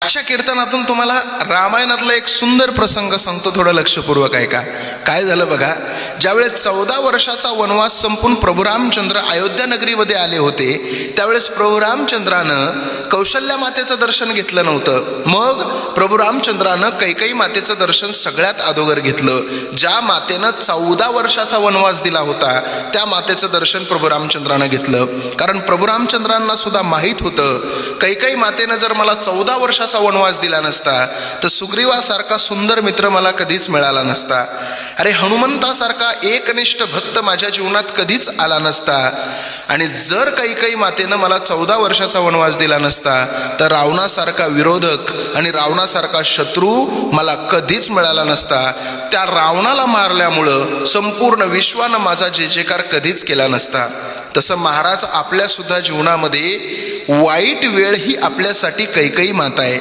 आजच्या कीर्तनातून तुम्हाला रामायणातला एक सुंदर प्रसंग सांगतो, थोडं लक्षपूर्वक ऐका. काय झालं बघा, ज्यावेळेस 14 वर्षाचा वनवास संपून प्रभू रामचंद्र अयोध्या नगरीमध्ये आले होते, त्यावेळेस प्रभू रामचंद्रानं कौशल्या मातेचं दर्शन घेतलं नव्हतं. मग प्रभू रामचंद्रानं कैकेयी मातेचं दर्शन सगळ्यात अगोदर घेतलं. ज्या मातेनं 14 वर्षाचा वनवास दिला होता त्या मातेचं दर्शन प्रभू रामचंद्रानं घेतलं. कारण प्रभू रामचंद्रांना सुद्धा माहीत होतं, कैकेयी मातेनं जर मला 14 वर्षाचा वनवास दिला नसता तर सुग्रीवासारखा सुंदर मित्र मला कधीच मिळाला नसता. अरे, हनुमंतासारखा एकनिष्ठ भक्त माझ्या जीवनात कधीच आला नसता. आणि जर कैकेयी मातेनं मला 14 वर्षाचा वनवास दिला नसता तर रावणासारखा विरोधक आणि रावणासारखा शत्रू मला कधीच मिळाला नसता. त्या रावणाला मारल्यामुळं संपूर्ण विश्वानं माझा जय जयकार कधीच केला नसता. तसं महाराज आपल्या सुद्धा जीवनामध्ये वाईट वेळ ही आपल्यासाठी कैकेयी माता आहे.